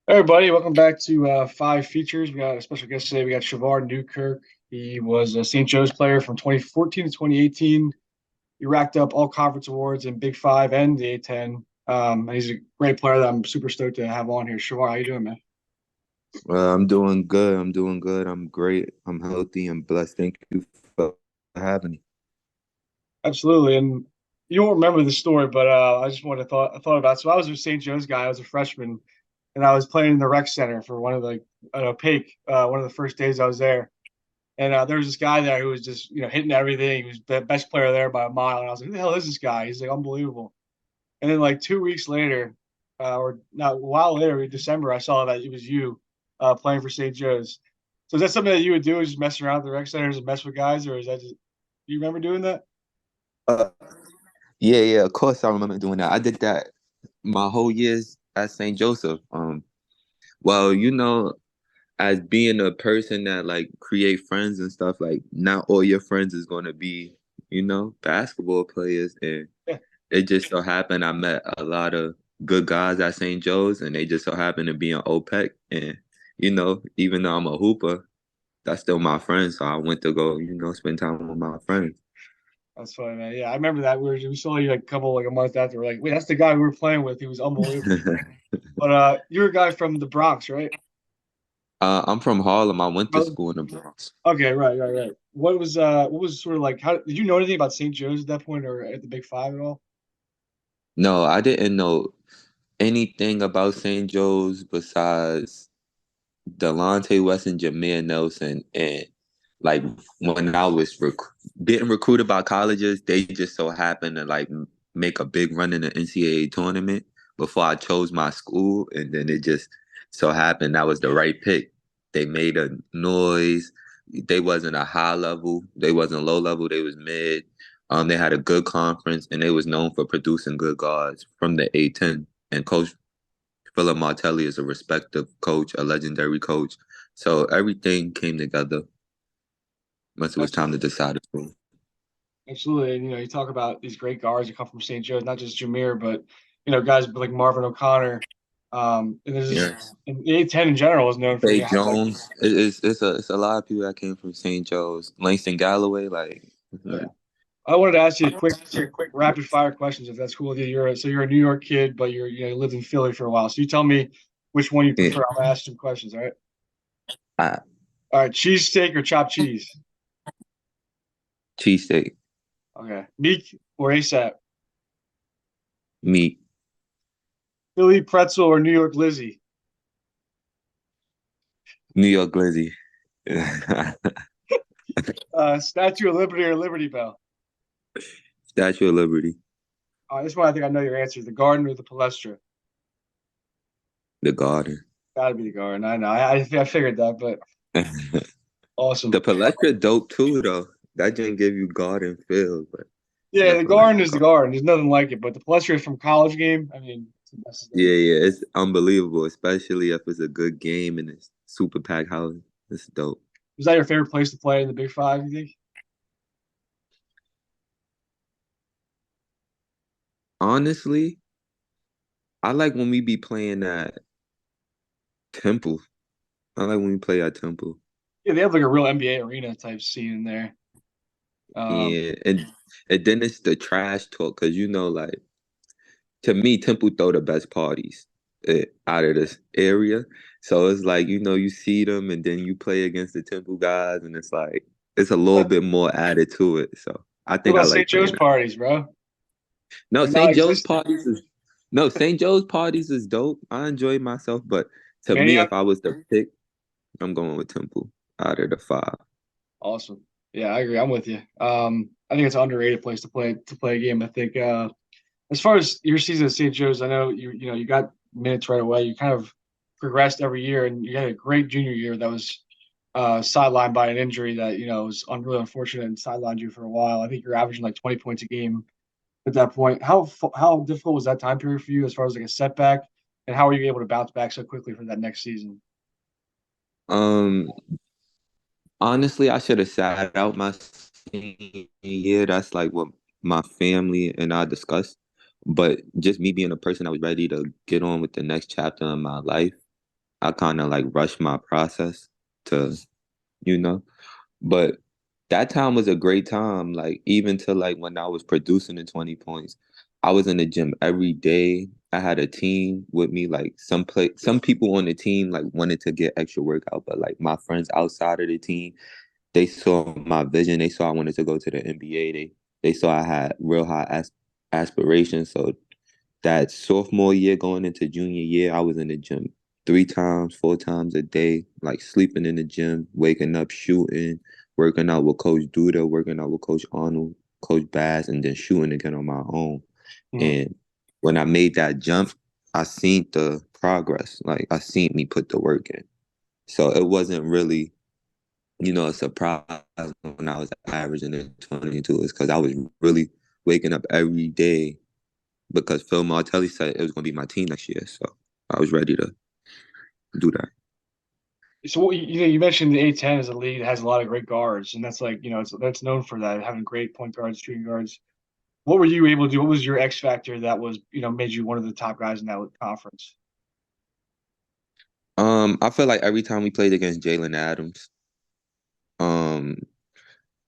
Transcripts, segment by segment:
Hey everybody, welcome back to Five Features. We got a special guest today. We got Shavar Newkirk. He was a St. Joe's player from 2014 to 2018. He racked up all conference awards in Big Five and the A10. And he's a great player that I'm super stoked to have on here. Shavar, how you doing, man? I'm doing good. I'm doing good. I'm great. I'm healthy. I'm blessed. Thank you for having me. Absolutely. And you won't remember the story, but I just wanted to thought I thought about. So I was a St. Joe's guy. I was a freshman, and I was playing in the rec center for one of the Pake, one of the first days I was there. And there was this guy there who was just, hitting everything. He was the best player there by a mile. And I was like, who the hell is this guy? He's like, unbelievable. And then like 2 weeks later, or not a while later, in December, I saw that it was you playing for St. Joe's. So is that something that you would do? Is just mess around at the rec centers and mess with guys, or is that just? Do you remember doing that? Uh, yeah, of course I remember doing that. I did that my whole years at St. Joseph. Well, as being a person that like create friends and stuff, like not all your friends is gonna be, basketball players. And Yeah, it just so happened I met a lot of good guys at St. Joe's and they just so happened to be in OPEC. And, even though I'm a hooper, that's still my friend. So I went to go, spend time with my friends. that's funny, man. Yeah, I remember that. We saw you like a month after. We're like, wait, that's the guy we were playing with. He was unbelievable. But you're a guy from the Bronx, right? I'm from Harlem. I went to Brother? school in the Bronx. Okay, right. What was sort of like how did you know anything about St. Joe's at that point or at the Big Five at all? No, I didn't know anything about St. Joe's besides Delonte West and Jameer Nelson. And like when I was getting recruited by colleges, they just so happened to like make a big run in the NCAA tournament before I chose my school. And then it just so happened that was the right pick. They made a noise. They wasn't a high level. They wasn't low level. They was mid. They had a good conference and they was known for producing good guards from the A10. And Coach Philip Martelli is a respected coach, a legendary coach. So everything came together once it was time to Absolutely. decide a school. Absolutely. And you talk about these great guards that come from St. Joe's, not just Jameer, but guys like Marvin O'Connor. And there's this Yes. and the A10 in general is known for Hey having like Jones, it's a lot of people that came from St. Joe's. Langston Galloway, yeah. I wanted to ask you a quick rapid fire questions if that's cool with you. You're a New York kid, but you lived in Philly for a while. So you tell me which one you yeah, prefer. I'm gonna ask some questions, all right? uh, All right, cheesesteak or chopped cheese? cheesesteak, Okay. Meek or ASAP? meat, Philly pretzel or New York Lizzie? New York glizzy, Statue of Liberty or Liberty Bell? Statue of Liberty, This one I think I know your answer. The Garden or the Palestra? the Garden. Gotta be the Garden. I know. I figured that, but The awesome. Palestra dope too, though. That didn't give you garden feel, but it's Yeah, the nothing like Garden the is the Garden. Garden. There's nothing like it. But the Palestra from college game, I mean, it's the best thing. Yeah, it's unbelievable, especially if it's a good game and it's super packed house. It's dope. Was that your favorite place to play in the Big Five, you think? Honestly, I like when we be playing at Temple. I like when we play at Temple. Yeah, they have like a real NBA arena type scene in there. Um, Yeah, and then it's the trash talk because like to me, Temple throw the best parties out of this area. So it's like you see them and then you play against the Temple guys, and it's like it's a little what bit more added to it. So I think I about St. like Joe's playing it. parties, bro? No, Or St. Joe's non-existent? parties is no St. Joe's parties is dope. I enjoy myself, but to me, Maniac? if I was to pick, I'm going with Temple out of the five. Awesome. Yeah, I agree. I'm with you. I think it's an underrated place to play a game. I think as far as your season at St. Joe's, I know you got minutes right away. You kind of progressed every year, and you had a great junior year that was sidelined by an injury that was really unfortunate and sidelined you for a while. I think you're averaging like 20 points a game at that point. How difficult was that time period for you as far as like a setback, and how were you able to bounce back so quickly for that next season? Um, Honestly, I should have sat out my senior year. That's like what my family and I discussed. But just me being a person that was ready to get on with the next chapter in my life, I kind of like rushed my process to, you know. But that time was a great time. Like even to like when I was producing the 20 points, I was in the gym every day. I had a team with me. Like some people on the team like wanted to get extra workout, but like my friends outside of the team, they saw my vision. They saw I wanted to go to the NBA. They saw I had real high aspirations. So that sophomore year going into junior year, I was in the gym 3 times, 4 times a day, like sleeping in the gym, waking up, shooting, working out with Coach Duda, working out with Coach Arnold, Coach Bass, and then shooting again on my own. Mhm. And when I made that jump, I seen the progress. Like I seen me put the work in. So it wasn't really, a surprise when I was averaging the 22. It's because I was really waking up every day because Phil Martelli said it was going to be my team next year. So I was ready to do that. So you mentioned the A10 is a league that has a lot of great guards, and that's like that's known for that having great point guards, shooting guards. What were you able to do? What was your X factor that was made you one of the top guys in that conference? I feel like every time we played against Jalen Adams, um,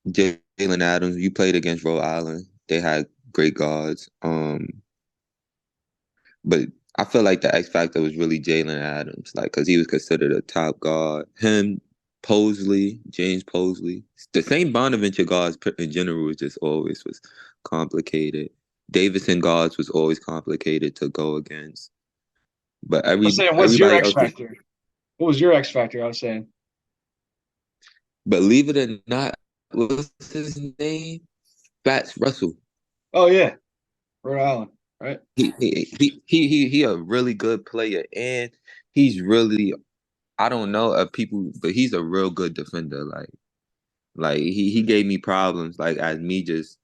Jalen Adams, you played against Rhode Island. They had great guards. But I feel like the X factor was really Jalen Adams, like because he was considered a top guard. Him, Posley, James Posley, the same Bonaventure guards in general was just always was complicated. Davison guards was always complicated to go against. But I was saying, what's your everybody X else was, factor? What was your X factor? I was saying. believe it or not, what's his name? Fats Russell. Oh yeah, Rhode Island, right? He a really good player, and he's really, I don't know if people, but he's a real good defender. Like he gave me problems, like as me just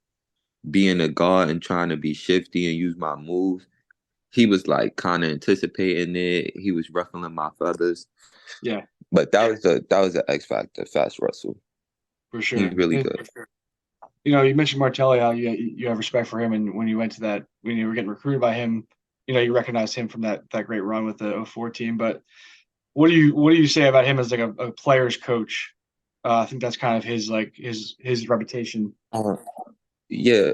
being a guard and trying to be shifty and use my moves. He was like kind of anticipating it. He was ruffling my feathers. Yeah, But that was the X factor, Fast Russell. for He's sure. really And, good. you mentioned Martelli, how you have respect for him, and when you went to that, when you were getting recruited by him, you recognized him from that great run with the '04 team. But what do you say about him as like a player's coach? I think that's kind of his like his reputation. Uh, yeah,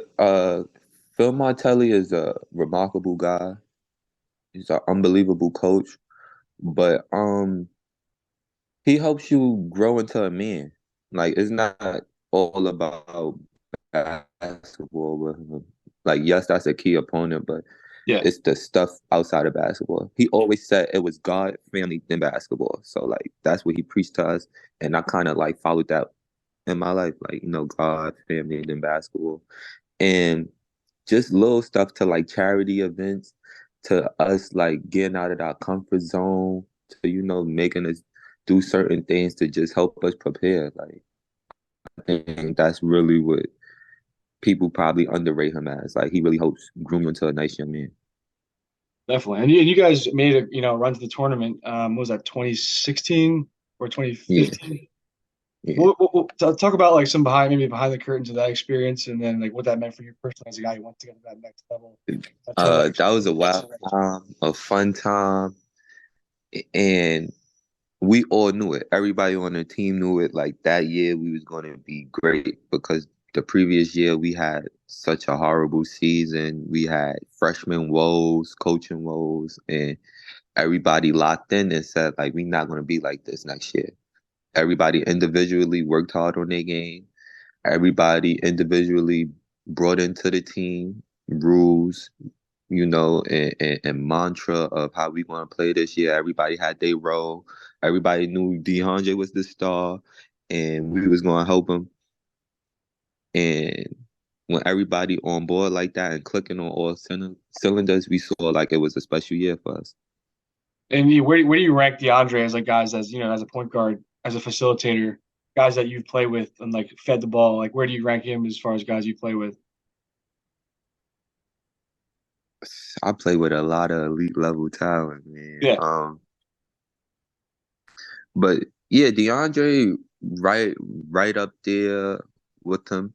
Phil Martelli is a remarkable guy. He's an unbelievable coach, but he helps you grow into a man. Like it's not all about basketball with him. Like yes, that's a key opponent, but Yeah, it's the stuff outside of basketball. He always said it was God, family, then basketball. So like that's what he preached to us, and I kind of like followed that in my life. Like God, family, then basketball, and just little stuff to like charity events, to us like getting out of our comfort zone, to making us do certain things to just help us prepare. Like I think that's really what people probably underrate him as. Like he really helps groom you into a nice young man. definitely. And you guys made a run to the tournament. What was that 2016 or Yeah, 2015? yeah. Talk about like some behind the curtains of that experience, and then like what that meant for you personally as a guy who wants to get to that next level, to that That was a experience. wild time, a fun time, and we all knew it. Everybody on the team knew it. Like that year, we was going to be great because the previous year we had such a horrible season. We had freshman woes, coaching woes, and everybody locked in and said like we're not going to be like this next year. Everybody individually worked hard on their game. Everybody individually brought into the team rules, and mantra of how we want to play this year. Everybody had their role. Everybody knew DeAndre was the star, and we was going to help him. And when everybody on board like that and clicking on all cylinders, we saw like it was a special year for us. And where do you rank DeAndre as like guys as as a point guard, as a facilitator, guys that you've played with and like fed the ball? Like where do you rank him as far as guys you play with? I play with a lot of elite level talent, man. Yeah, But yeah, DeAndre, right, right up there with him.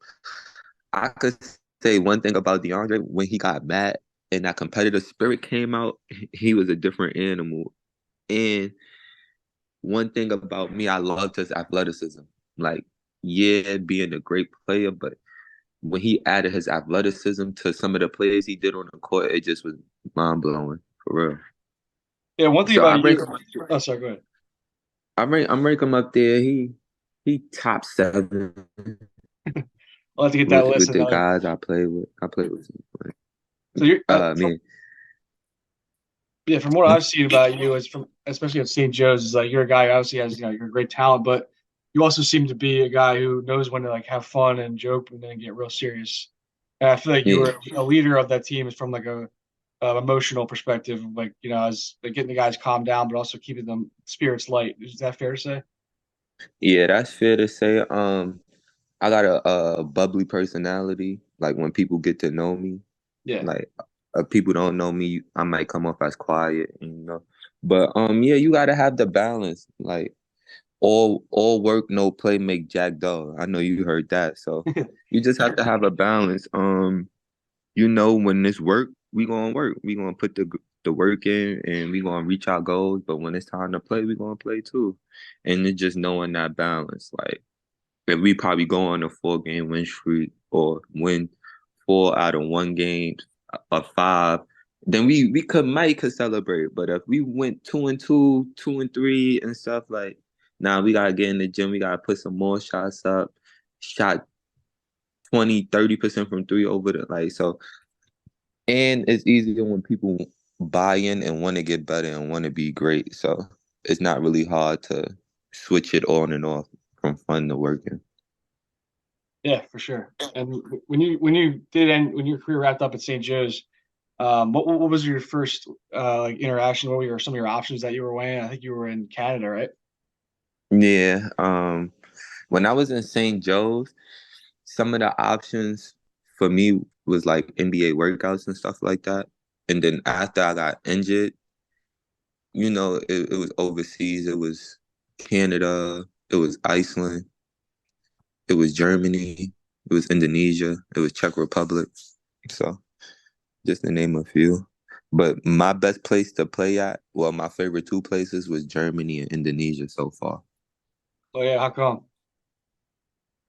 I could say one thing about DeAndre: when he got mad and that competitive spirit came out, he was a different animal. And one thing about me, I loved his athleticism. Like, yeah, being a great player, but when he added his athleticism to some of the plays he did on the court, it just was mind blowing for real. Yeah, one thing So I about rank you. him. Oh, sorry. Go ahead. I'm rank him up there. He top seven I'll have to get that list. with And the guys I play with. I play with. so you're from Man. yeah, from what I've seen about you, is from especially at St. Joe's, is like you're a guy who obviously has you're a great talent, but you also seem to be a guy who knows when to like have fun and joke and then get real serious. And I feel like you Yeah, were a leader of that team from like a emotional perspective, like as like getting the guys calmed down, but also keeping them spirits light. Is that fair to say? yeah, that's fair to say. I got a bubbly personality. Like when people get to know me, Yeah. like if people don't know me, I might come off as quiet, But yeah, you gotta have the balance. Like all work, no play make Jack dull. I know you heard that. So you just have to have a balance. When this work, we gonna work. We gonna put the work in, and we gonna reach our goals. But when it's time to play, we gonna play too. And it's just knowing that balance. Like if we probably go on a 4 game win streak or win 4 out of 1 game or five, then we could celebrate. But if we went 2-2, 2-3 and stuff like, now we gotta get in the gym. We gotta put some more shots up. Shot 20, 30% from three over the like so. And it's easier when people buy in and want to get better and want to be great. So it's not really hard to switch it on and off from fun to working. Yeah, for sure. And when you did end when your career wrapped up at St. Joe's, what was your first like interaction? What were some of your options that you were weighing? I think you were in Canada, right? Yeah. When I was in St. Joe's, some of the options for me was like NBA workouts and stuff like that. And then after I got injured, it was overseas. It was Canada. It was Iceland. It was Germany. It was Indonesia. It was Czech Republic. So just to name a few. But my best place to play at, well, my favorite two places was Germany and Indonesia so far. Oh yeah, how come?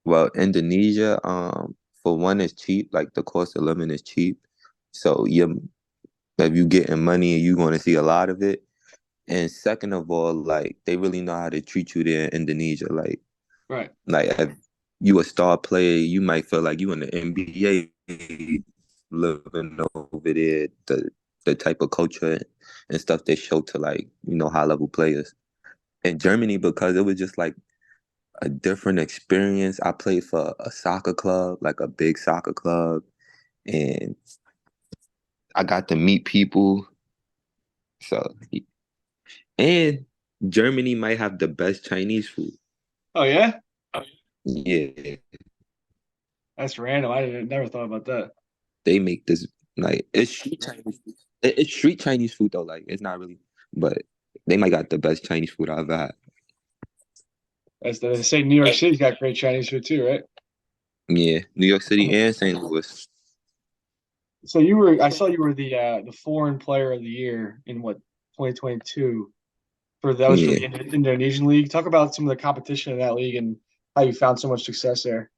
Well, Indonesia, for one, is cheap. Like the cost of living is cheap. So if you getting money, you're going to see a lot of it. And second of all, like they really know how to treat you there in Indonesia. Right. Like if you a star player, you might feel like you in the NBA living over there. The type of culture and stuff they show to like high level players. In Germany, because it was just like a different experience. I played for a soccer club, like a big soccer club, and I got to meet people. So, and Germany might have the best Chinese food. Oh yeah, Yeah, that's random. I didn't never thought about that. they make this like it's street Chinese food. It's street Chinese food though. Like it's not really, but they might got the best Chinese food I've had. As they say, New York City's got great Chinese food too, right? Yeah, New York City and St. Louis. So I saw you were the foreign player of the year in what 2022 that was for Yeah. the Indonesian league. Talk about some of the competition in that league and how you found so much success there.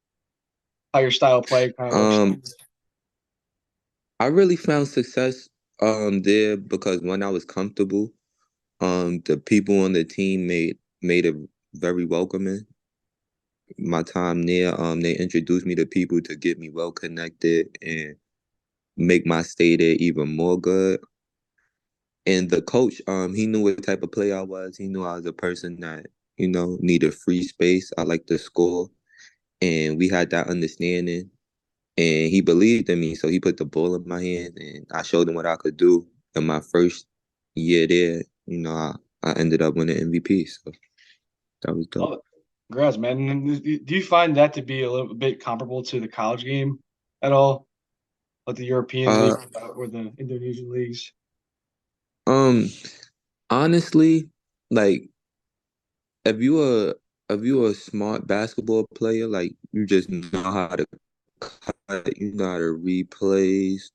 How your style of play kind of works. Um, I really found success there because when I was comfortable, the people on the team made it very welcoming. My time there, they introduced me to people to get me well connected and make my stay there even more good. And the coach, he knew what type of player I was. He knew I was a person that, needed free space. I like to score. And we had that understanding. And he believed in me. So he put the ball in my hand and I showed him what I could do. In my first year there, I ended up winning MVP. So that was dope. Love it. Congrats, man. And do you find that to be a little bit comparable to the college game at all, like the European league Uh, or the Indonesian leagues? um, honestly, like if you are if you are a smart basketball player, like you just know how to cut, you know how to read plays,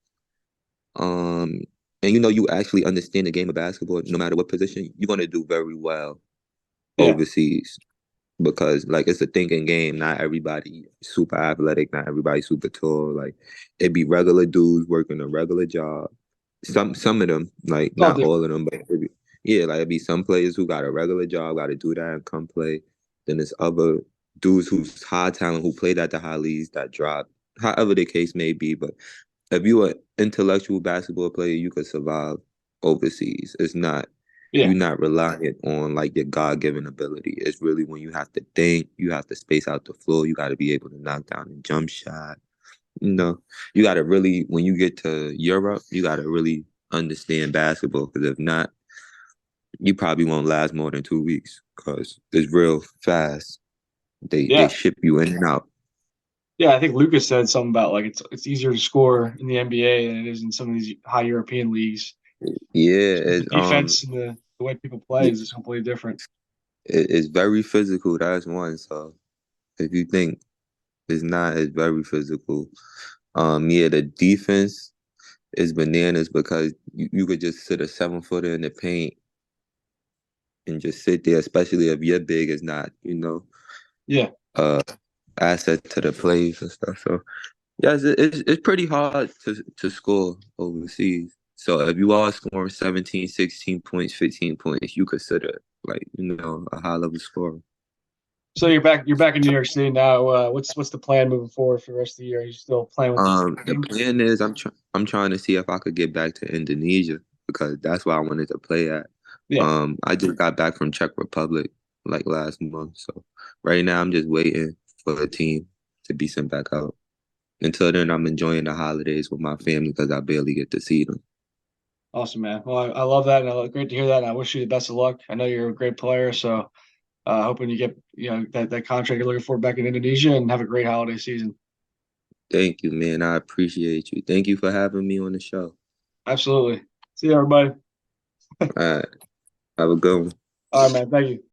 and you actually understand the game of basketball, no matter what position, you're gonna do very well. Yeah. overseas because like it's a thinking game. Not everybody super athletic, not everybody super tall. Like it be regular dudes working a regular job. Some of them, like It's all not all different. of them, but yeah, like it be some players who got a regular job, got to do that and come play. Then there's other dudes who's high talent who played at the high leagues that drop, however the case may be. But if you're an intellectual basketball player, you could survive overseas. It's not Yeah. you're not relying on like your God given ability. It's really when you have to think, you have to space out the floor, you got to be able to knock down a jump shot. You know, you got to really when you get to Europe, you got to really understand basketball because if not, you probably won't last more than 2 weeks because it's real fast. They Yeah. ship you in and out. Yeah. I think Lucas said something about like it's easier to score in the NBA than it is in some of these high European leagues. Yeah, The defense and the way people play is just completely different. it's very physical. That's one. So if you think it's not, it's very physical. Yeah, the defense is bananas because you could just sit a 7 footer in the paint and just sit there, especially if your big is not, Yeah. uh, asset to the plays and stuff. So yes, it's pretty hard to score overseas. So if you are scoring 17, 16 points, 15 points, you consider like, a high level scorer. So you're back in New York City now. What's the plan moving forward for the rest of the year? Are you still playing with the The team? plan is I'm trying to see if I could get back to Indonesia because that's where I wanted to play at. Yeah. I just got back from Czech Republic like last month, so right now I'm just waiting for the team to be sent back out. Until then, I'm enjoying the holidays with my family because I barely get to see them. Awesome, man. Well, I love that, and great to hear that. And I wish you the best of luck. I know you're a great player, so hoping you get that contract you're looking for back in Indonesia, and have a great holiday season. Thank you, man. I appreciate you. Thank you for having me on the show. Absolutely. See you, everybody. All right, have a good one. All right, man. Thank you.